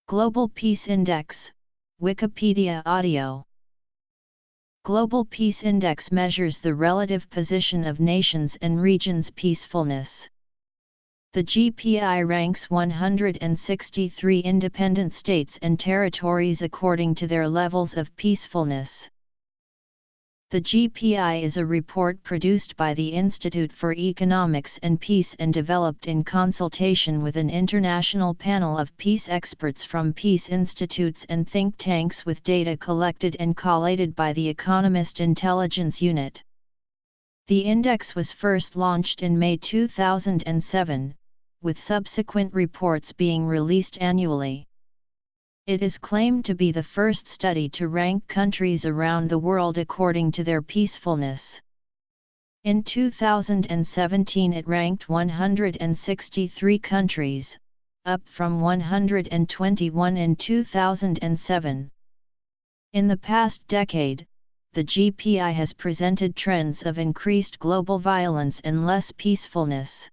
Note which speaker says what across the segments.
Speaker 1: Global Peace Index, Wikipedia Audio. Global Peace Index measures the relative position of nations and regions' peacefulness. The GPI ranks 163 independent states and territories according to their levels of peacefulness. The GPI is a report produced by the Institute for Economics and Peace and developed in consultation with an international panel of peace experts from peace institutes and think tanks, with data collected and collated by the Economist Intelligence Unit. The index was first launched in May 2007, with subsequent reports being released annually. It is claimed to be the first study to rank countries around the world according to their peacefulness. In 2017 it ranked 163 countries, up from 121 in 2007. In the past decade, the GPI has presented trends of increased global violence and less peacefulness.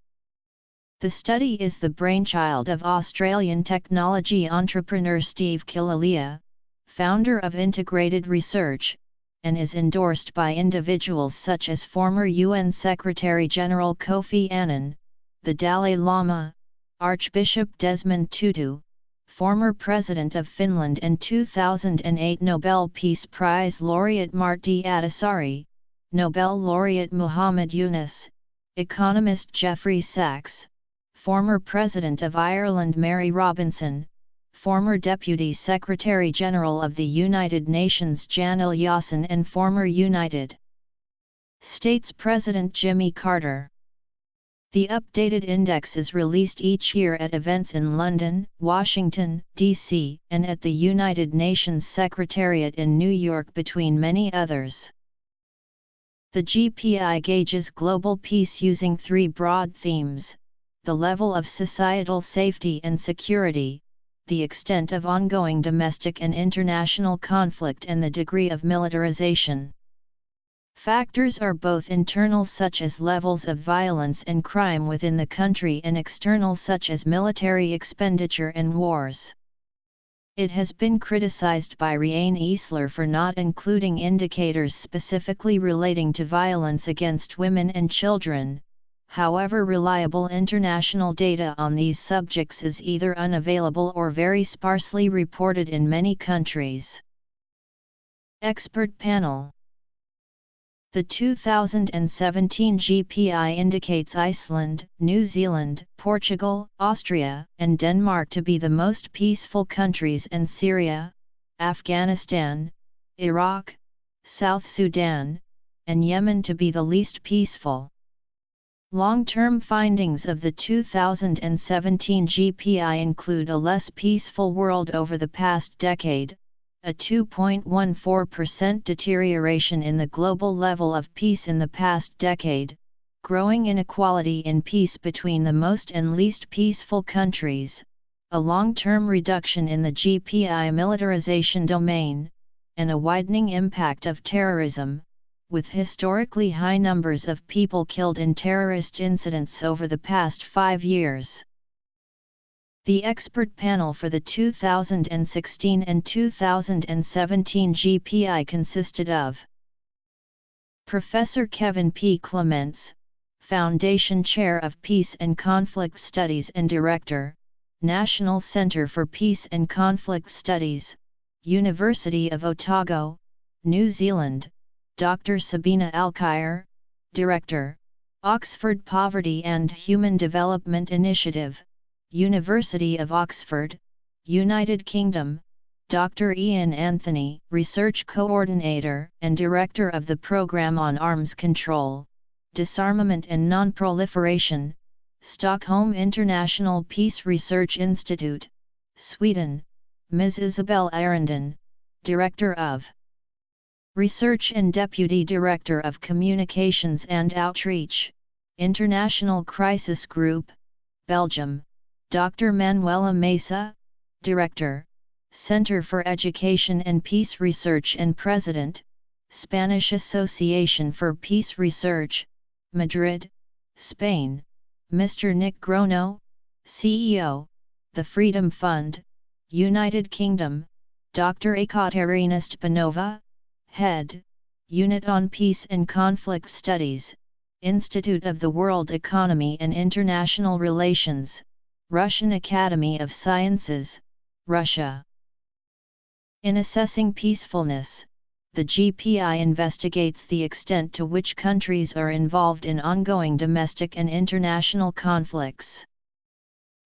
Speaker 1: The study is the brainchild of Australian technology entrepreneur Steve Kilalia, founder of Integrated Research, and is endorsed by individuals such as former UN Secretary-General Kofi Annan, the Dalai Lama, Archbishop Desmond Tutu, former President of Finland and 2008 Nobel Peace Prize laureate Martti Ahtisaari, Nobel laureate Muhammad Yunus, economist Jeffrey Sachs, former President of Ireland Mary Robinson, former Deputy Secretary-General of the United Nations Jan Eliasson, and former United States President Jimmy Carter. The updated index is released each year at events in London, Washington, D.C., and at the United Nations Secretariat in New York, between many others. The GPI gauges global peace using three broad themes: the level of societal safety and security, the extent of ongoing domestic and international conflict, and the degree of militarization. Factors are both internal, such as levels of violence and crime within the country, and external, such as military expenditure and wars. It has been criticized by Ryan Eisler for not including indicators specifically relating to violence against women and children. However, reliable international data on these subjects is either unavailable or very sparsely reported in many countries. Expert Panel. The 2017 GPI indicates Iceland, New Zealand, Portugal, Austria, and Denmark to be the most peaceful countries, and Syria, Afghanistan, Iraq, South Sudan, and Yemen to be the least peaceful. Long-term findings of the 2017 GPI include a less peaceful world over the past decade, a 2.14% deterioration in the global level of peace in the past decade, growing inequality in peace between the most and least peaceful countries, a long-term reduction in the GPI militarization domain, and a widening impact of terrorism, with historically high numbers of people killed in terrorist incidents over the past 5 years. The expert panel for the 2016 and 2017 GPI consisted of Professor Kevin P. Clements, Foundation Chair of Peace and Conflict Studies and Director, National Center for Peace and Conflict Studies, University of Otago, New Zealand; Dr. Sabina Alkire, Director, Oxford Poverty and Human Development Initiative, University of Oxford, United Kingdom; Dr. Ian Anthony, Research Coordinator and Director of the Programme on Arms Control, Disarmament and Non-Proliferation, Stockholm International Peace Research Institute, Sweden; Ms. Isabel Arendon, Director of Research and Deputy Director of Communications and Outreach, International Crisis Group, Belgium; Dr. Manuela Mesa, Director, Center for Education and Peace Research and President, Spanish Association for Peace Research, Madrid, Spain; Mr. Nick Grono, CEO, the Freedom Fund, United Kingdom, Dr. Ekaterina Stepanova, Head, Unit on Peace and Conflict Studies, Institute of the World Economy and International Relations, Russian Academy of Sciences, Russia. In assessing peacefulness, the GPI investigates the extent to which countries are involved in ongoing domestic and international conflicts.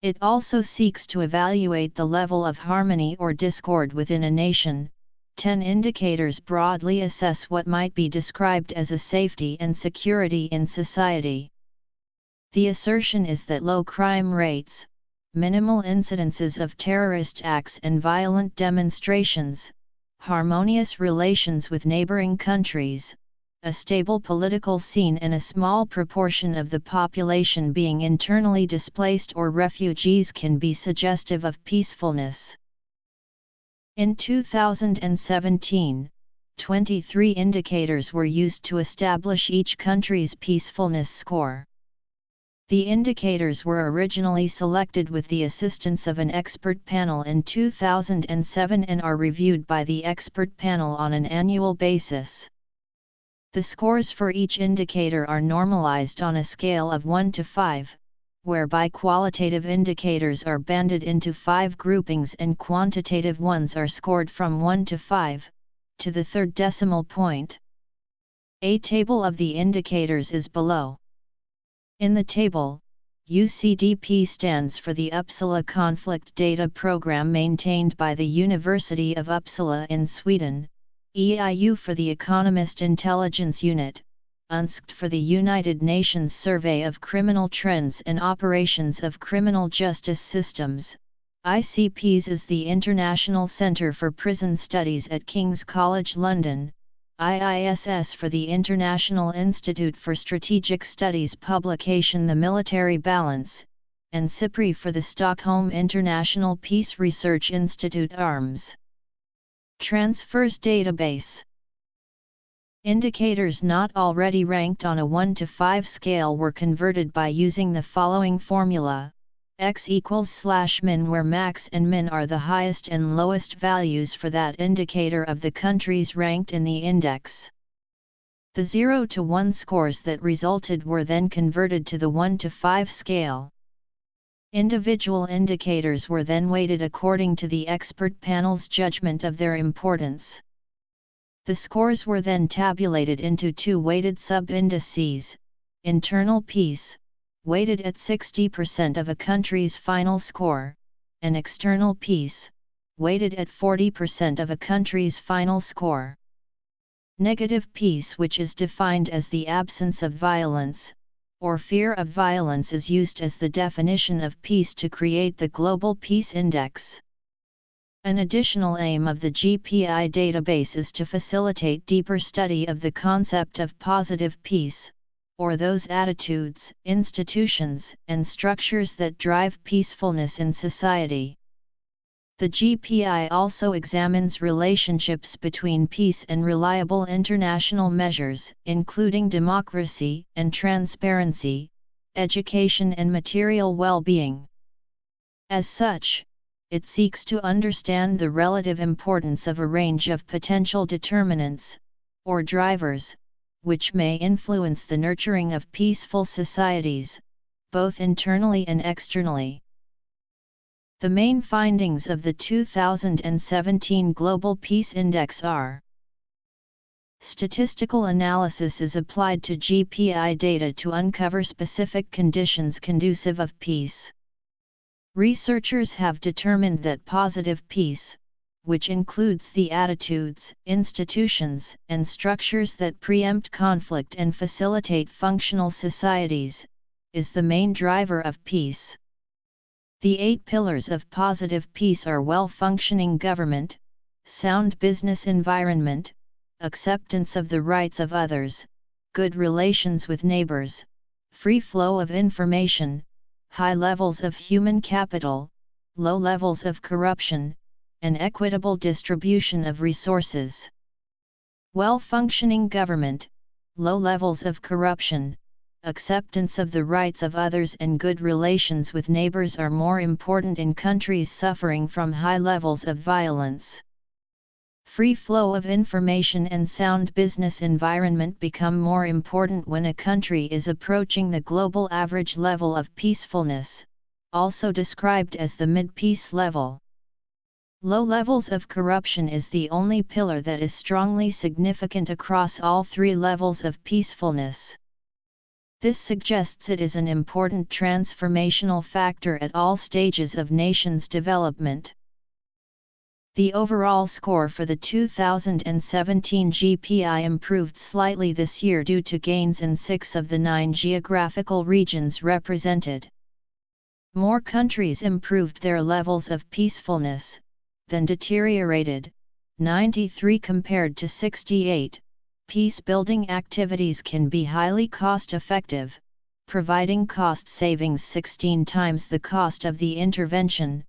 Speaker 1: It also seeks to evaluate the level of harmony or discord within a nation. 10 indicators broadly assess what might be described as a safety and security in society. The assertion is that low crime rates, minimal incidences of terrorist acts and violent demonstrations, harmonious relations with neighboring countries, a stable political scene and a small proportion of the population being internally displaced or refugees can be suggestive of peacefulness. In 2017, 23 indicators were used to establish each country's peacefulness score. The indicators were originally selected with the assistance of an expert panel in 2007 and are reviewed by the expert panel on an annual basis. The scores for each indicator are normalized on a scale of 1 to 5, whereby qualitative indicators are banded into 5 groupings and quantitative ones are scored from 1 to 5, to the third decimal point. A table of the indicators is below. In the table, UCDP stands for the Uppsala Conflict Data Program maintained by the University of Uppsala in Sweden, EIU for the Economist Intelligence Unit, UNSCT for the United Nations Survey of Criminal Trends and Operations of Criminal Justice Systems, ICPs is the International Centre for Prison Studies at King's College London, IISS for the International Institute for Strategic Studies publication The Military Balance, and SIPRI for the Stockholm International Peace Research Institute ARMS. Transfers Database. Indicators not already ranked on a 1 to 5 scale were converted by using the following formula: x = min, where max and min are the highest and lowest values for that indicator of the countries ranked in the index. The 0 to 1 scores that resulted were then converted to the 1 to 5 scale. Individual indicators were then weighted according to the expert panel's judgment of their importance. The scores were then tabulated into 2 weighted sub-indices: internal peace, weighted at 60% of a country's final score, and external peace, weighted at 40% of a country's final score. Negative peace, which is defined as the absence of violence, or fear of violence, is used as the definition of peace to create the Global Peace Index. An additional aim of the GPI database is to facilitate deeper study of the concept of positive peace, or those attitudes, institutions, and structures that drive peacefulness in society. The GPI also examines relationships between peace and reliable international measures, including democracy and transparency, education and material well-being. As such, it seeks to understand the relative importance of a range of potential determinants, or drivers, which may influence the nurturing of peaceful societies, both internally and externally. The main findings of the 2017 Global Peace Index are: statistical analysis is applied to GPI data to uncover specific conditions conducive of peace. Researchers have determined that positive peace, which includes the attitudes, institutions, and structures that preempt conflict and facilitate functional societies, is the main driver of peace. The 8 pillars of positive peace are well-functioning government, sound business environment, acceptance of the rights of others, good relations with neighbors, free flow of information, high levels of human capital, low levels of corruption, and equitable distribution of resources. Well-functioning government, low levels of corruption, acceptance of the rights of others and good relations with neighbors are more important in countries suffering from high levels of violence. Free flow of information and sound business environment become more important when a country is approaching the global average level of peacefulness, also described as the mid-peace level. Low levels of corruption is the only pillar that is strongly significant across all three levels of peacefulness. This suggests it is an important transformational factor at all stages of nations' development. The overall score for the 2017 GPI improved slightly this year due to gains in 6 of the 9 geographical regions represented. More countries improved their levels of peacefulness than deteriorated, 93 compared to 68. Peace-building activities can be highly cost-effective, providing cost savings 16 times the cost of the intervention.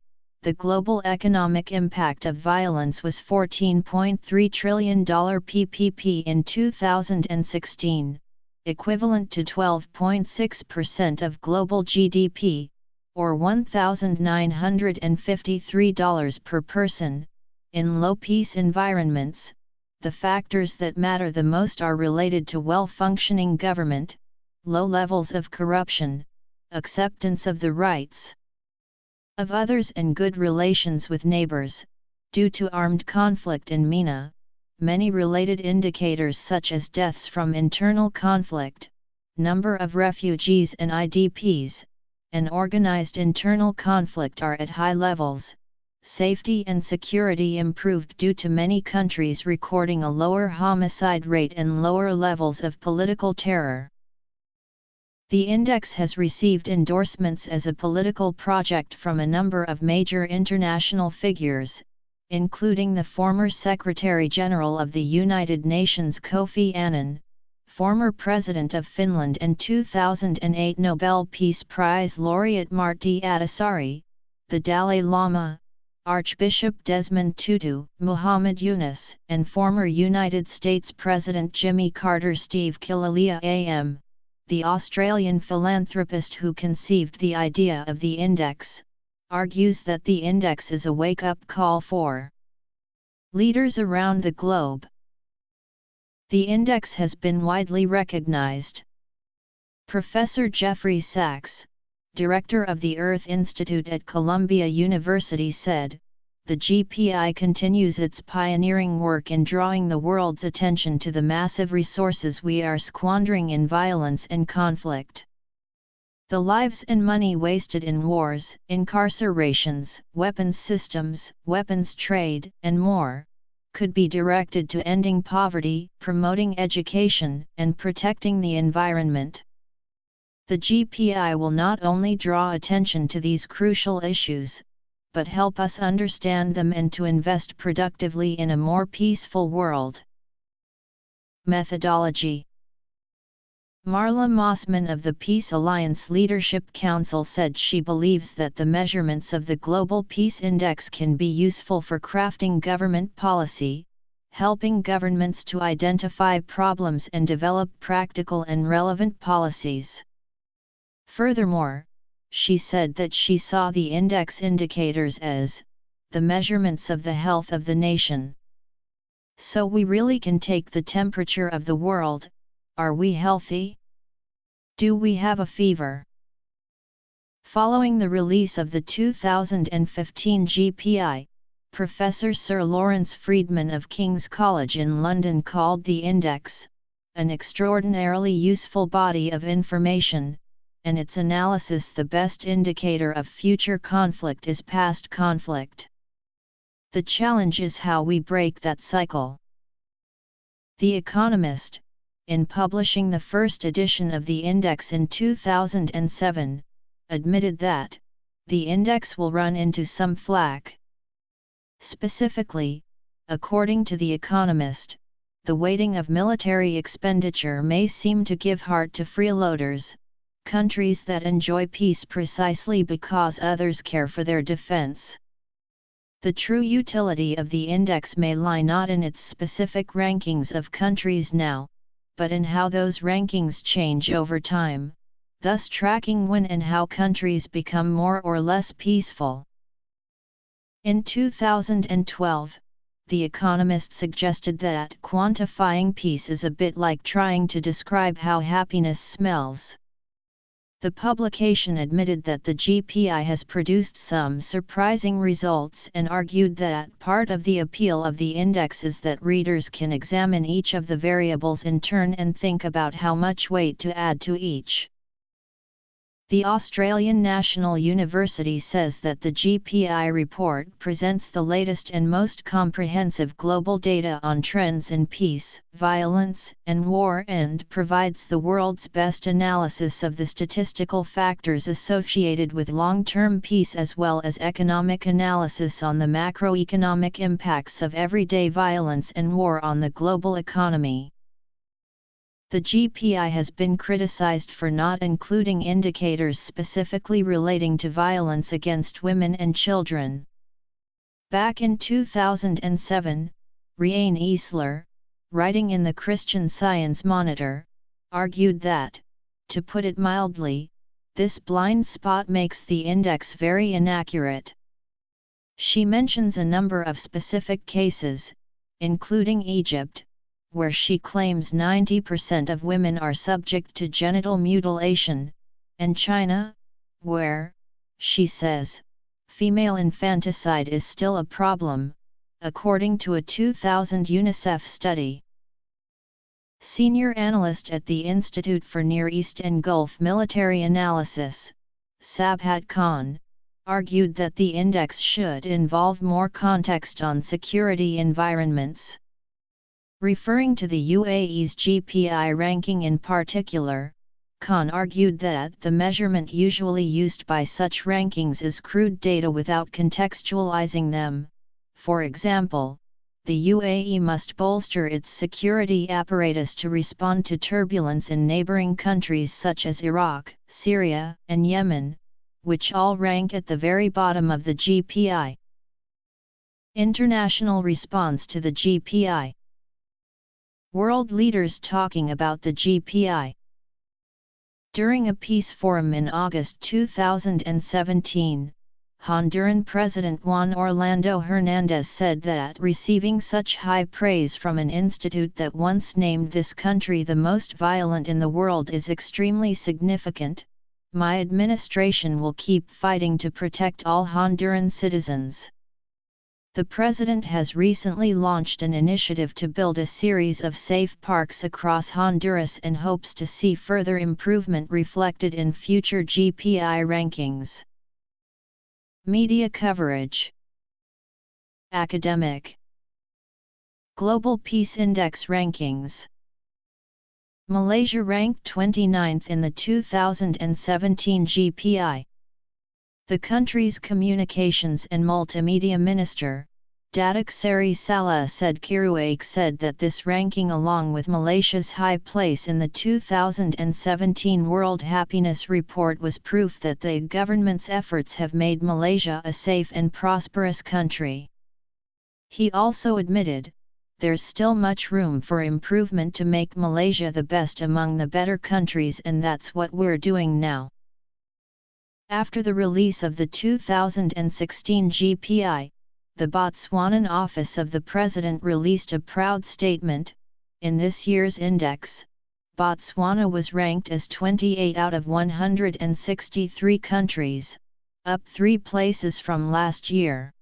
Speaker 1: The global economic impact of violence was $14.3 trillion PPP in 2016, equivalent to 12.6% of global GDP, or $1,953 per person. In low-peace environments, the factors that matter the most are related to well-functioning government, low levels of corruption, acceptance of the rights of others and good relations with neighbors. Due to armed conflict in MENA, many related indicators such as deaths from internal conflict, number of refugees and IDPs, and organized internal conflict are at high levels. Safety and security improved due to many countries recording a lower homicide rate and lower levels of political terror. The index has received endorsements as a political project from a number of major international figures, including the former Secretary-General of the United Nations Kofi Annan, former President of Finland and 2008 Nobel Peace Prize laureate Martti Ahtisaari, the Dalai Lama, Archbishop Desmond Tutu, Muhammad Yunus, and former United States President Jimmy Carter. Steve Killelea AM, the Australian philanthropist who conceived the idea of the index, argues that the index is a wake-up call for leaders around the globe. The index has been widely recognized. Professor Jeffrey Sachs, director of the Earth Institute at Columbia University, said, "The GPI continues its pioneering work in drawing the world's attention to the massive resources we are squandering in violence and conflict. The lives and money wasted in wars, incarcerations, weapons systems, weapons trade, and more, could be directed to ending poverty, promoting education, and protecting the environment." The GPI will not only draw attention to these crucial issues, but help us understand them and to invest productively in a more peaceful world. Methodology. Marla Mossman of the Peace Alliance Leadership Council said she believes that the measurements of the Global Peace Index can be useful for crafting government policy, helping governments to identify problems and develop practical and relevant policies. Furthermore, she said that she saw the index indicators as the measurements of the health of the nation. So we really can take the temperature of the world. Are we healthy? Do we have a fever? Following the release of the 2015 GPI, Professor Sir Lawrence Freedman of King's College in London called the index an extraordinarily useful body of information, and its analysis the best indicator of future conflict is past conflict. The challenge is how we break that cycle. The Economist, in publishing the first edition of the index in 2007, admitted that the index will run into some flack. Specifically, according to The Economist, the weighting of military expenditure may seem to give heart to freeloaders, countries that enjoy peace precisely because others care for their defense. The true utility of the index may lie not in its specific rankings of countries now, but in how those rankings change over time, thus tracking when and how countries become more or less peaceful. In 2012, The Economist suggested that quantifying peace is a bit like trying to describe how happiness smells. The publication admitted that the GPI has produced some surprising results and argued that part of the appeal of the index is that readers can examine each of the variables in turn and think about how much weight to add to each. The Australian National University says that the GPI report presents the latest and most comprehensive global data on trends in peace, violence, and war and provides the world's best analysis of the statistical factors associated with long-term peace as well as economic analysis on the macroeconomic impacts of everyday violence and war on the global economy. The GPI has been criticized for not including indicators specifically relating to violence against women and children. Back in 2007, Riane Eisler, writing in the Christian Science Monitor, argued that, to put it mildly, this blind spot makes the index very inaccurate. She mentions a number of specific cases, including Egypt, where she claims 90% of women are subject to genital mutilation, and China, where, she says, female infanticide is still a problem, according to a 2000 UNICEF study. Senior analyst at the Institute for Near East and Gulf Military Analysis, Sabhat Khan, argued that the index should involve more context on security environments. Referring to the UAE's GPI ranking in particular, Khan argued that the measurement usually used by such rankings is crude data without contextualizing them. For example, the UAE must bolster its security apparatus to respond to turbulence in neighboring countries such as Iraq, Syria, and Yemen, which all rank at the very bottom of the GPI. International response to the GPI. World leaders talking about the GPI. During a peace forum in August 2017, Honduran President Juan Orlando Hernández said that receiving such high praise from an institute that once named this country the most violent in the world is extremely significant. My administration will keep fighting to protect all Honduran citizens. The president has recently launched an initiative to build a series of safe parks across Honduras and hopes to see further improvement reflected in future GPI rankings. Media coverage. Academic. Global Peace Index rankings. Malaysia ranked 29th in the 2017 GPI. The country's Communications and Multimedia Minister, Datuk Seri Salah said Kiruake said that this ranking along with Malaysia's high place in the 2017 World Happiness Report was proof that the government's efforts have made Malaysia a safe and prosperous country. He also admitted, there's still much room for improvement to make Malaysia the best among the better countries and that's what we're doing now. After the release of the 2016 GPI, the Botswanan Office of the President released a proud statement. In this year's index, Botswana was ranked as 28 out of 163 countries, up 3 places from last year.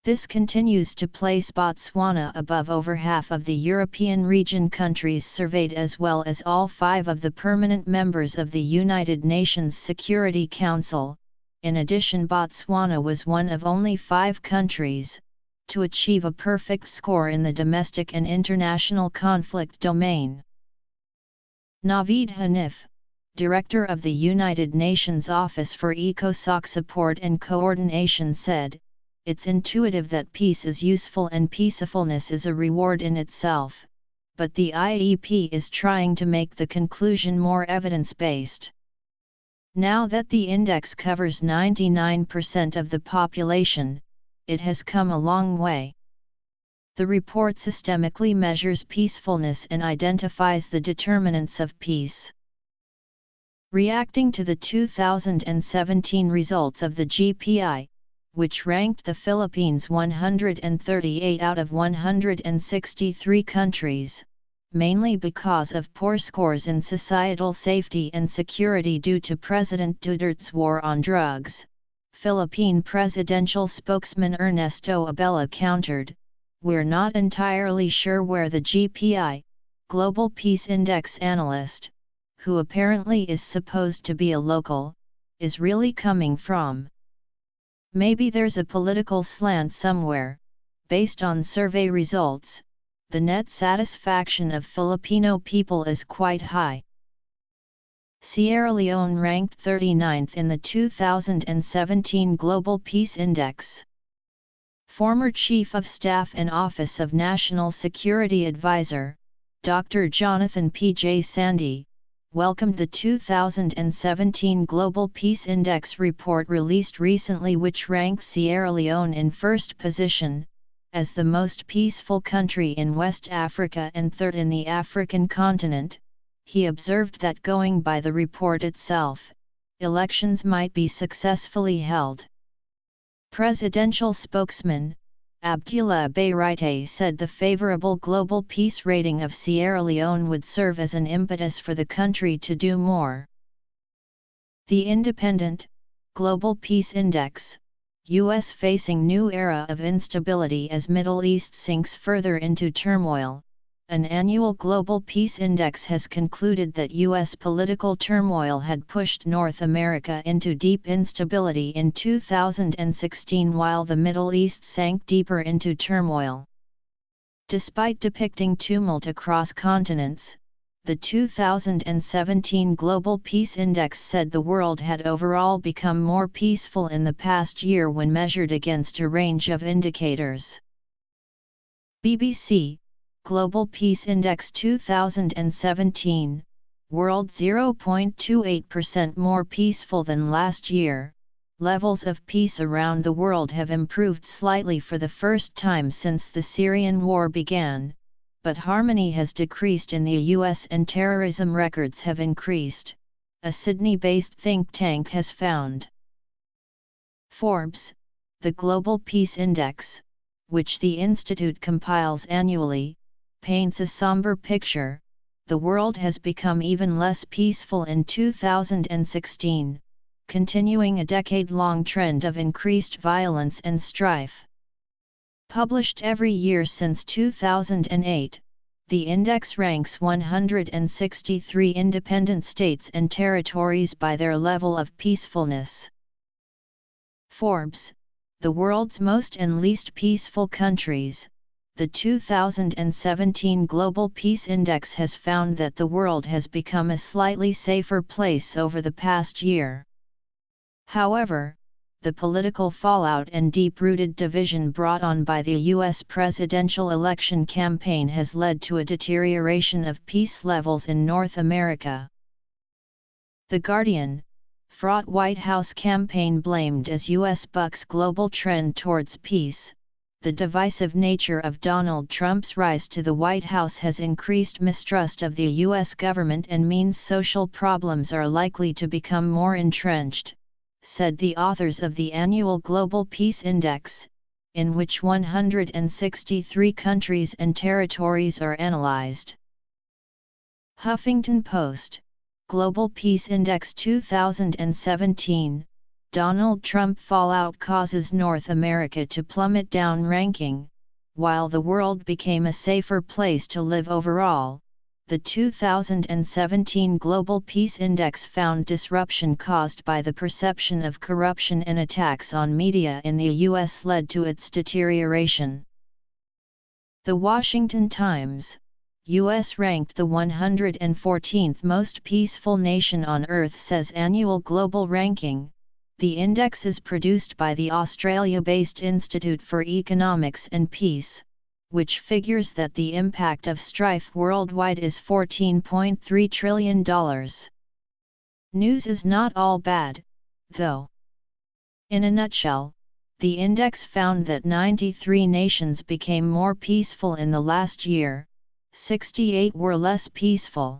Speaker 1: This continues to place Botswana above over half of the European region countries surveyed as well as all 5 of the permanent members of the United Nations Security Council. In addition, Botswana was one of only 5 countries to achieve a perfect score in the domestic and international conflict domain. Naveed Hanif, Director of the United Nations Office for ECOSOC Support and Coordination said, "It's intuitive that peace is useful and peacefulness is a reward in itself, but the IEP is trying to make the conclusion more evidence-based. Now that the index covers 99% of the population, it has come a long way. The report systemically measures peacefulness and identifies the determinants of peace. Reacting to the 2017 results of the GPI, which ranked the Philippines 138 out of 163 countries, mainly because of poor scores in societal safety and security due to President Duterte's war on drugs, Philippine presidential spokesman Ernesto Abella countered, "We're not entirely sure where the GPI, Global Peace Index analyst, who apparently is supposed to be a local, is really coming from. Maybe there's a political slant somewhere." Based on survey results, the net satisfaction of Filipino people is quite high. Sierra Leone ranked 39th in the 2017 Global Peace Index. Former Chief of Staff and Office of National Security Advisor, Dr. Jonathan P.J. Sandy, welcomed the 2017 Global Peace Index report released recently, which ranked Sierra Leone in first position, as the most peaceful country in West Africa and third in the African continent. He observed that going by the report itself, elections might be successfully held. Presidential spokesman, Abdullah Bayraite, said the favorable global peace rating of Sierra Leone would serve as an impetus for the country to do more. The Independent, Global Peace Index, U.S. facing new era of instability as Middle East sinks further into turmoil. An annual Global Peace Index has concluded that U.S. political turmoil had pushed North America into deep instability in 2016 while the Middle East sank deeper into turmoil. Despite depicting tumult across continents, the 2017 Global Peace Index said the world had overall become more peaceful in the past year when measured against a range of indicators. BBC Global Peace Index 2017, World 0.28% more peaceful than last year. Levels of peace around the world have improved slightly for the first time since the Syrian war began, but harmony has decreased in the US and terrorism records have increased, a Sydney-based think tank has found. Forbes, the Global Peace Index, which the Institute compiles annually, paints a somber picture. The world has become even less peaceful in 2016, continuing a decade-long trend of increased violence and strife. Published every year since 2008, the index ranks 163 independent states and territories by their level of peacefulness. Forbes, the world's most and least peaceful countries. The 2017 Global Peace Index has found that the world has become a slightly safer place over the past year. However, the political fallout and deep-rooted division brought on by the U.S. presidential election campaign has led to a deterioration of peace levels in North America. The Guardian, fraught White House campaign blamed as U.S. bucks global trend towards peace. The divisive nature of Donald Trump's rise to the White House has increased mistrust of the U.S. government and means social problems are likely to become more entrenched, said the authors of the annual Global Peace Index, in which 163 countries and territories are analyzed. Huffington Post, Global Peace Index 2017, Donald Trump fallout causes North America to plummet down ranking, while the world became a safer place to live overall. The 2017 Global Peace Index found disruption caused by the perception of corruption and attacks on media in the U.S. led to its deterioration. The Washington Times, U.S. ranked the 114th most peaceful nation on Earth, says annual global ranking. The index is produced by the Australia-based Institute for Economics and Peace, which figures that the impact of strife worldwide is $14.3 trillion. News is not all bad, though. In a nutshell, The index found that 93 nations became more peaceful in the last year, 68 were less peaceful.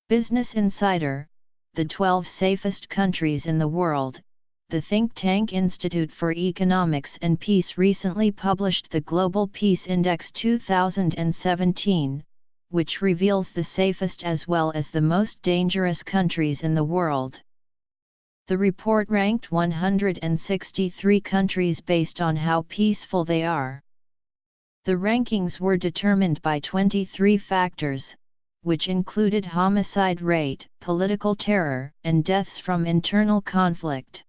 Speaker 1: Business Insider, the 12 safest countries in the world. The think tank Institute for Economics and Peace recently published the Global Peace Index 2017, which reveals the safest as well as the most dangerous countries in the world. The report ranked 163 countries based on how peaceful they are. The rankings were determined by 23 factors, which included homicide rate, political terror, and deaths from internal conflict.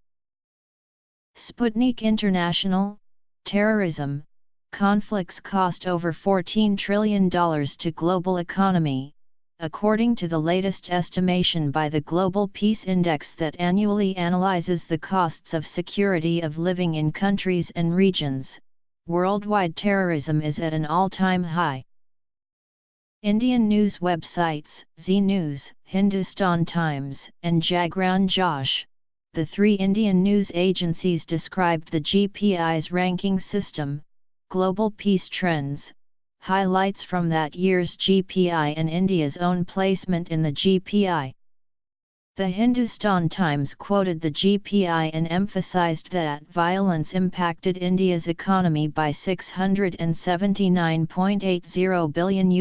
Speaker 1: Sputnik International, terrorism, conflicts cost over $14 trillion to global economy, according to the latest estimation by the Global Peace Index that annually analyzes the costs of security of living in countries and regions. Worldwide terrorism is at an all-time high. Indian news websites, Zee News, Hindustan Times, and Jagran Josh, the three Indian news agencies described the GPI's ranking system, Global Peace Trends, highlights from that year's GPI and India's own placement in the GPI. The Hindustan Times quoted the GPI and emphasized that violence impacted India's economy by $679.80 billion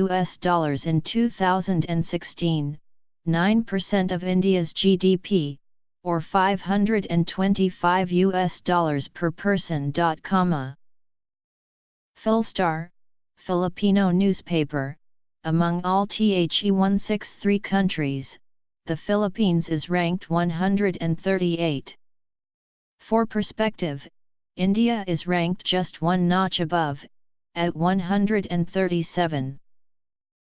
Speaker 1: in 2016, 9% of India's GDP, or $525 per person. Philstar, Filipino newspaper, among all the 163 countries, the Philippines is ranked 138. For perspective, India is ranked just one notch above, at 137.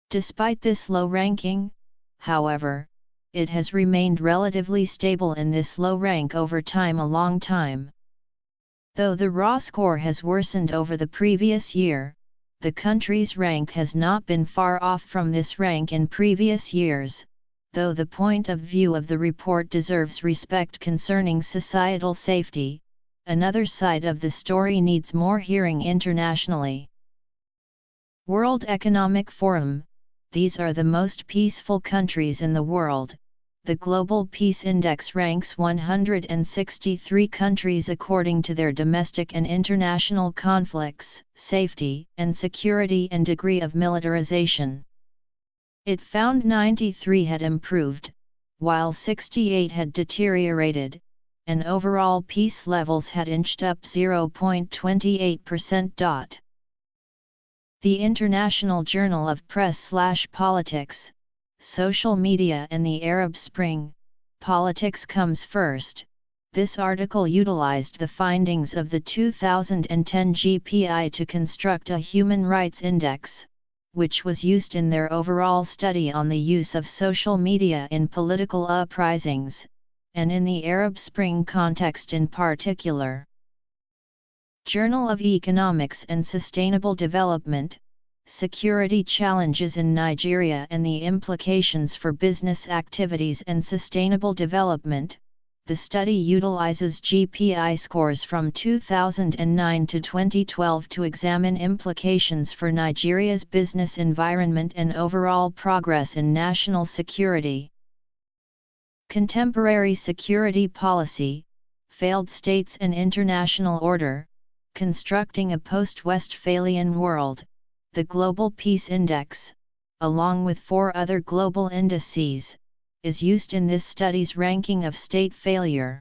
Speaker 1: Despite this low ranking, however, it has remained relatively stable in this low rank over time a long time. Though the raw score has worsened over the previous year, the country's rank has not been far off from this rank in previous years, though the point of view of the report deserves respect concerning societal safety. Another side of the story needs more hearing internationally. World Economic Forum, these are the most peaceful countries in the world. The Global Peace Index ranks 163 countries according to their domestic and international conflicts, safety and security and degree of militarization. It found 93 had improved, while 68 had deteriorated, and overall peace levels had inched up 0.28%. The International Journal of Press/Politics, Social Media and the Arab Spring, Politics Comes First. This article utilized the findings of the 2010 GPI to construct a human rights index, which was used in their overall study on the use of social media in political uprisings, and in the Arab Spring context in particular. Journal of Economics and Sustainable Development, Security Challenges in Nigeria and the Implications for Business Activities and Sustainable Development. The study utilizes GPI scores from 2009 to 2012 to examine implications for Nigeria's business environment and overall progress in national security. Contemporary Security Policy, Failed States and International Order, Constructing a Post-Westphalian World. The Global Peace Index, along with 4 other global indices, is used in this study's ranking of state failure.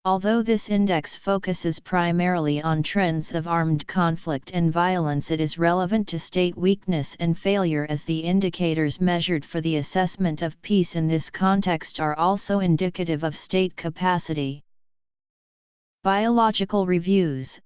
Speaker 1: Although this index focuses primarily on trends of armed conflict and violence, it is relevant to state weakness and failure, as the indicators measured for the assessment of peace in this context are also indicative of state capacity. Biological reviews.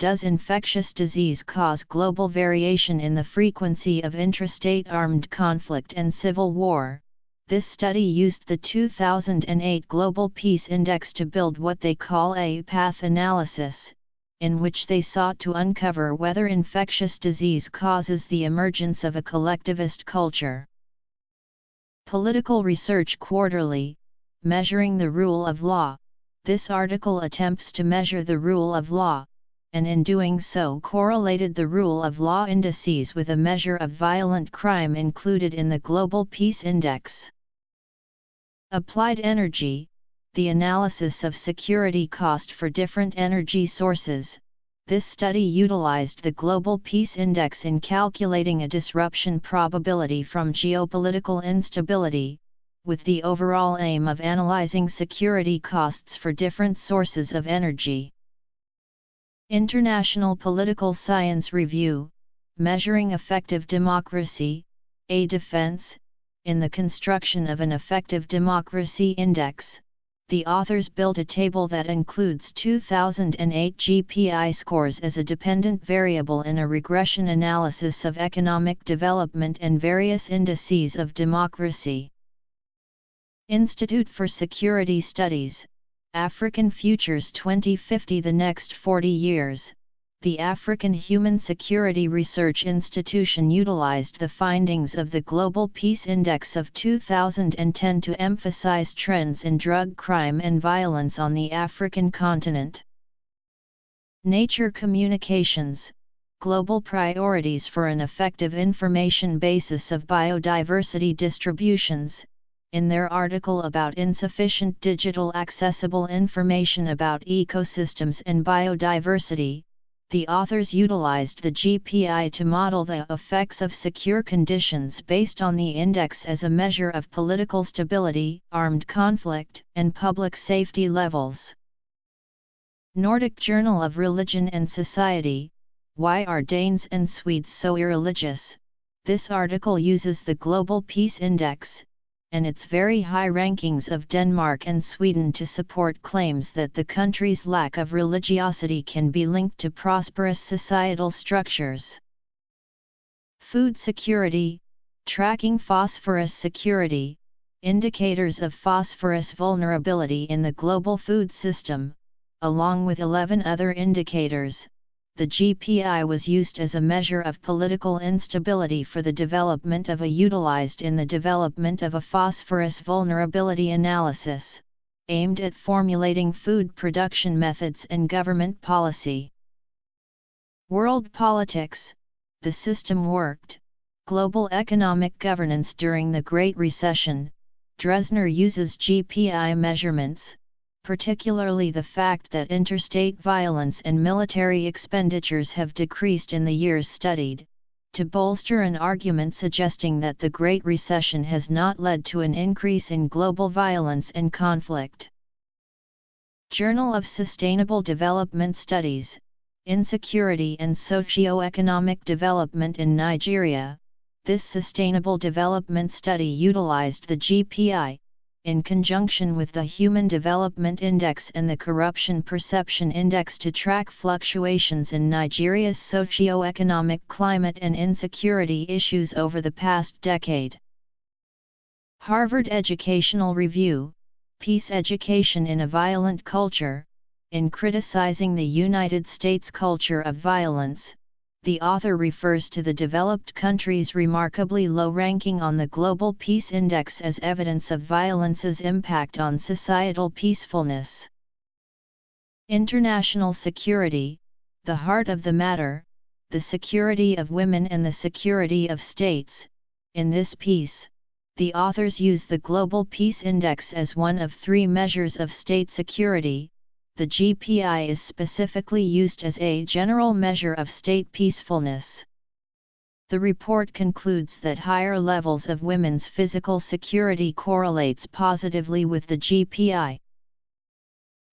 Speaker 1: Does infectious disease cause global variation in the frequency of intrastate armed conflict and civil war? This study used the 2008 Global Peace Index to build what they call a path analysis, in which they sought to uncover whether infectious disease causes the emergence of a collectivist culture. Political Research Quarterly, Measuring the Rule of Law. This article attempts to measure the rule of law, and in doing so correlated the rule of law indices with a measure of violent crime included in the Global Peace Index. Applied energy, the analysis of security cost for different energy sources. This study utilized the Global Peace Index in calculating a disruption probability from geopolitical instability, with the overall aim of analyzing security costs for different sources of energy. International Political Science Review, Measuring Effective Democracy, a Defense, in the construction of an effective democracy index. The authors built a table that includes 2008 GPI scores as a dependent variable in a regression analysis of economic development and various indices of democracy. Institute for Security Studies, African Futures 2050. The next 40 years, the African Human Security Research Institution utilized the findings of the Global Peace Index of 2010 to emphasize trends in drug crime and violence on the African continent. Nature Communications, Global Priorities for an Effective Information Basis of Biodiversity Distributions. In their article about insufficient digital accessible information about ecosystems and biodiversity, the authors utilized the GPI to model the effects of secure conditions based on the index as a measure of political stability, armed conflict, and public safety levels. Nordic Journal of Religion and Society, Why Are Danes and Swedes So Irreligious? This article uses the Global Peace Index, and its very high rankings of Denmark and Sweden to support claims that the country's lack of religiosity can be linked to prosperous societal structures. Food security, tracking phosphorus security, indicators of phosphorus vulnerability in the global food system, along with 11 other indicators. The GPI was used as a measure of political instability for the development of utilized in the development of a phosphorus vulnerability analysis, aimed at formulating food production methods and government policy. World Politics, The System Worked, Global Economic Governance During the Great Recession. Dresner uses GPI measurements, particularly the fact that interstate violence and military expenditures have decreased in the years studied, to bolster an argument suggesting that the Great Recession has not led to an increase in global violence and conflict. Journal of Sustainable Development Studies, Insecurity and Socio-Economic Development in Nigeria. This sustainable development study utilized the GPI, in conjunction with the Human Development Index and the Corruption Perception Index to track fluctuations in Nigeria's socio-economic climate and insecurity issues over the past decade. Harvard Educational Review, Peace Education in a Violent Culture, in criticizing the United States culture of violence. The author refers to the developed countries' remarkably low ranking on the Global Peace Index as evidence of violence's impact on societal peacefulness. International Security, The Heart of the Matter, The Security of Women and the Security of States. In this piece, the authors use the Global Peace Index as one of 3 measures of state security. The GPI is specifically used as a general measure of state peacefulness. The report concludes that higher levels of women's physical security correlates positively with the GPI.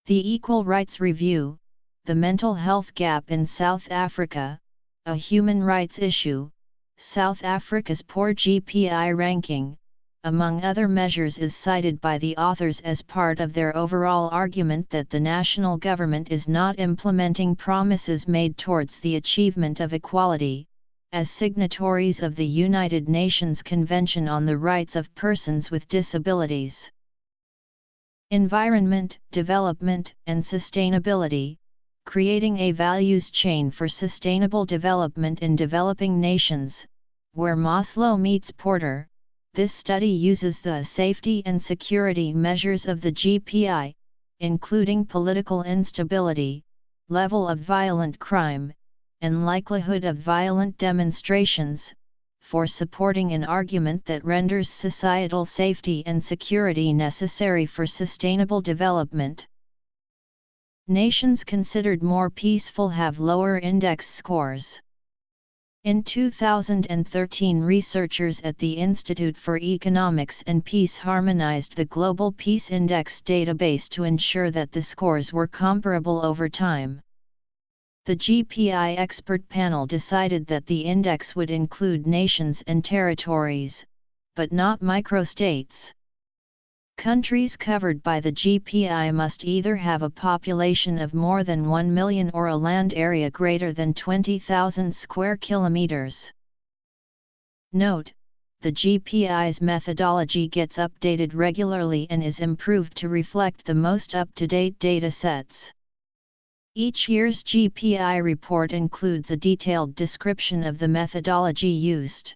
Speaker 1: The Equal Rights Review, The Mental Health Gap in South Africa, a Human Rights Issue. South Africa's poor GPI ranking, among other measures, is cited by the authors as part of their overall argument that the national government is not implementing promises made towards the achievement of equality, as signatories of the United Nations Convention on the Rights of Persons with Disabilities. Environment, Development, and Sustainability, Creating a Values Chain for Sustainable Development in Developing Nations, where Maslow meets Porter. This study uses the safety and security measures of the GPI, including political instability, level of violent crime, and likelihood of violent demonstrations, for supporting an argument that renders societal safety and security necessary for sustainable development. Nations considered more peaceful have lower index scores. In 2013, researchers at the Institute for Economics and Peace harmonized the Global Peace Index database to ensure that the scores were comparable over time. The GPI expert panel decided that the index would include nations and territories, but not microstates. Countries covered by the GPI must either have a population of more than 1 million or a land area greater than 20,000 square kilometers. Note: the GPI's methodology gets updated regularly and is improved to reflect the most up-to-date data sets. Each year's GPI report includes a detailed description of the methodology used.